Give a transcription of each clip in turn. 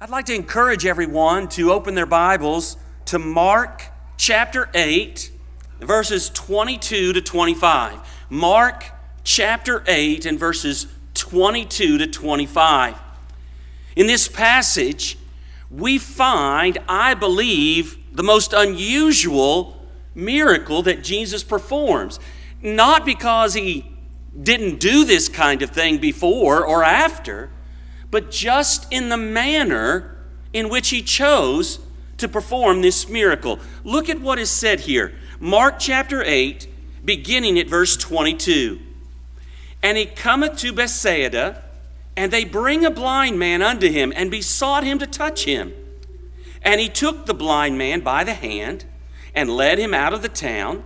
I'd like to encourage everyone to open their Bibles to Mark chapter 8, verses 22 to 25. Mark chapter 8 and verses 22 to 25. In this passage, we find, I believe, the most unusual miracle that Jesus performs. Not because he didn't do this kind of thing before or after, but just in the manner in which he chose to perform this miracle. Look at what is said here. Mark chapter 8, beginning at verse 22. And he cometh to Bethsaida, and they bring a blind man unto him, and besought him to touch him. And he took the blind man by the hand, and led him out of the town.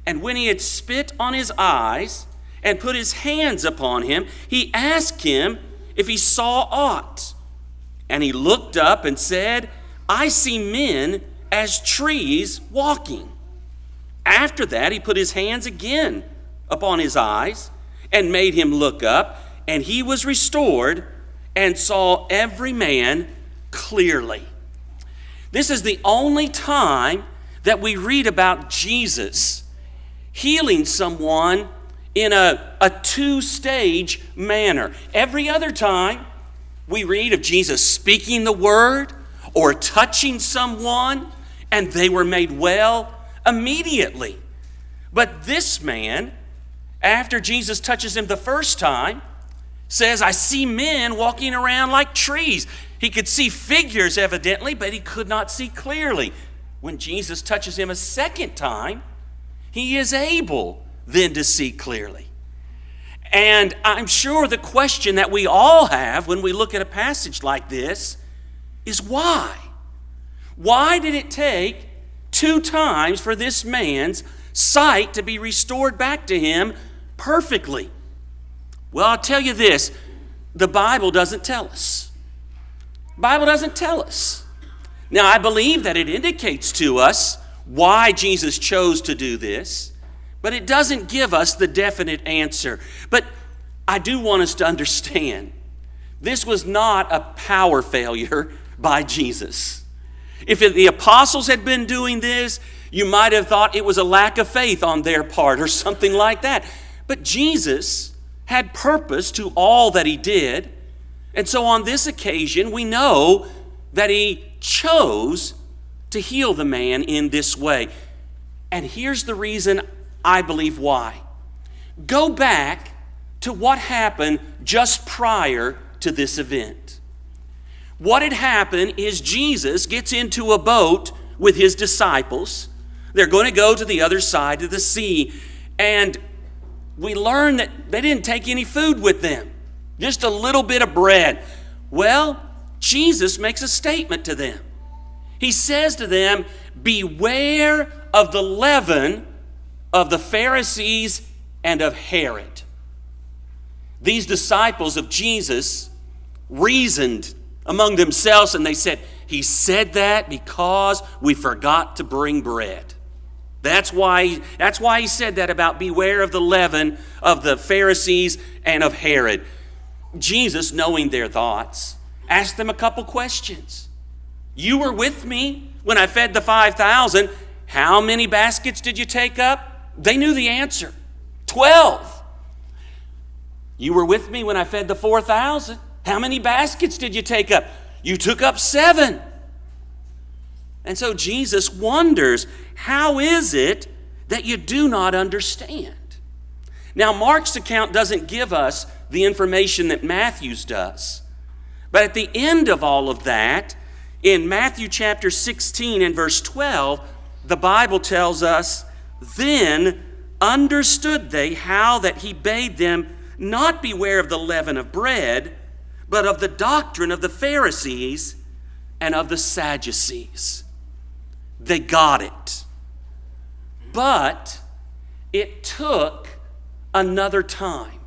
And when he had spit on his eyes, and put his hands upon him, he asked him if he saw aught. And he looked up and said, I see men as trees walking. After that, he put his hands again upon his eyes and made him look up, and he was restored and saw every man clearly. This is the only time that we read about Jesus healing someone in a two-stage manner. Every other time, we read of Jesus speaking the word or touching someone, and they were made well immediately. But this man, after Jesus touches him the first time, says, I see men walking around like trees. He could see figures evidently, but he could not see clearly. When Jesus touches him a second time, he is able then to see clearly. And I'm sure the question that we all have when we look at a passage like this is why? Why did it take two times for this man's sight to be restored back to him perfectly? Well, I'll tell you this, the Bible doesn't tell us. The Bible doesn't tell us. Now, I believe that it indicates to us why Jesus chose to do this, but it doesn't give us the definite answer. But I do want us to understand, this was not a power failure by Jesus. If the apostles had been doing this, you might have thought it was a lack of faith on their part or something like that. But Jesus had purpose to all that he did. And so on this occasion, we know that he chose to heal the man in this way. And here's the reason I believe why. Go back to what happened just prior to this event. What had happened is Jesus gets into a boat with his disciples. They're going to go to the other side of the sea. And we learn that they didn't take any food with them, just a little bit of bread. Well, Jesus makes a statement to them. He says to them, beware of the leaven of the Pharisees and of Herod. These disciples of Jesus reasoned among themselves, and they said, he said that because we forgot to bring bread. That's why he said that about beware of the leaven of the Pharisees and of Herod. Jesus, knowing their thoughts, asked them a couple questions. You were with me when I fed the 5,000. How many baskets did you take up? They knew the answer. 12. You were with me when I fed the 4,000. How many baskets did you take up? You took up 7. And so Jesus wonders, how is it that you do not understand? Now, Mark's account doesn't give us the information that Matthew's does. But at the end of all of that, in Matthew chapter 16 and verse 12, the Bible tells us, then understood they how that he bade them not beware of the leaven of bread, but of the doctrine of the Pharisees and of the Sadducees. They got it. But it took another time.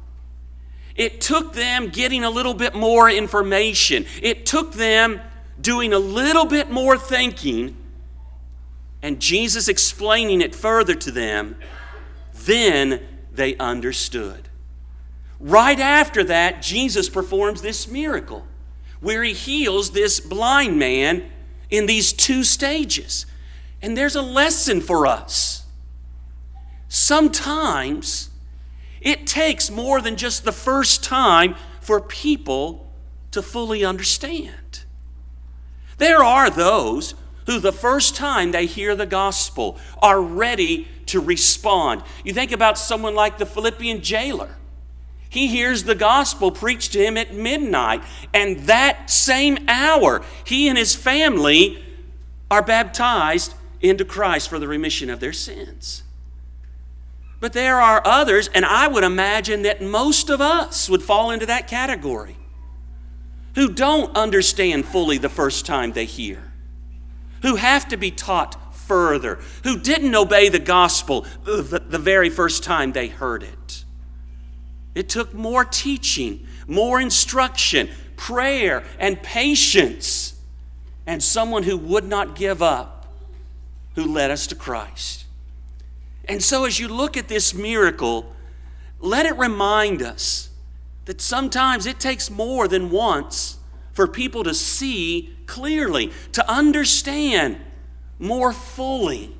It took them getting a little bit more information. It took them doing a little bit more thinking, and Jesus explaining it further to them. Then they understood. Right after that, Jesus performs this miracle. where he heals this blind man in these two stages. And there's a lesson for us. Sometimes it takes more than just the first time for people to fully understand. There are those who the first time they hear the gospel are ready to respond. You think about someone like the Philippian jailer. He hears the gospel preached to him at midnight, and that same hour, he and his family are baptized into Christ for the remission of their sins. But there are others, and I would imagine that most of us would fall into that category, who don't understand fully the first time they hear, who have to be taught further, who didn't obey the gospel the very first time they heard it. It took more teaching, more instruction, prayer, and patience, and someone who would not give up, who led us to Christ. And so as you look at this miracle, let it remind us that sometimes it takes more than once for people to see clearly, to understand more fully,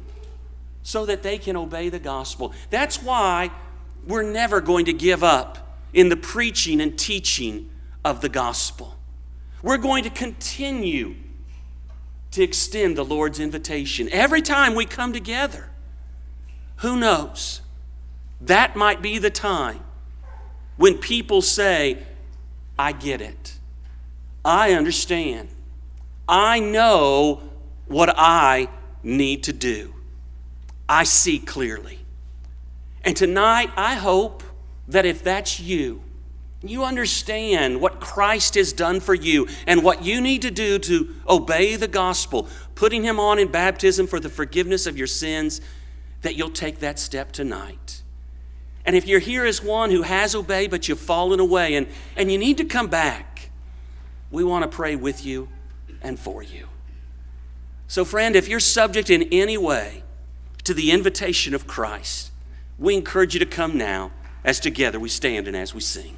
so that they can obey the gospel. That's why we're never going to give up in the preaching and teaching of the gospel. We're going to continue to extend the Lord's invitation every time we come together. Who knows? That might be the time when people say, I get it. I understand. I know what I need to do. I see clearly. And tonight, I hope that if that's you, you understand what Christ has done for you and what you need to do to obey the gospel, putting him on in baptism for the forgiveness of your sins, that you'll take that step tonight. And if you're here as one who has obeyed but you've fallen away and you need to come back, we want to pray with you and for you. So friend, if you're subject in any way to the invitation of Christ, we encourage you to come now as together we stand and as we sing.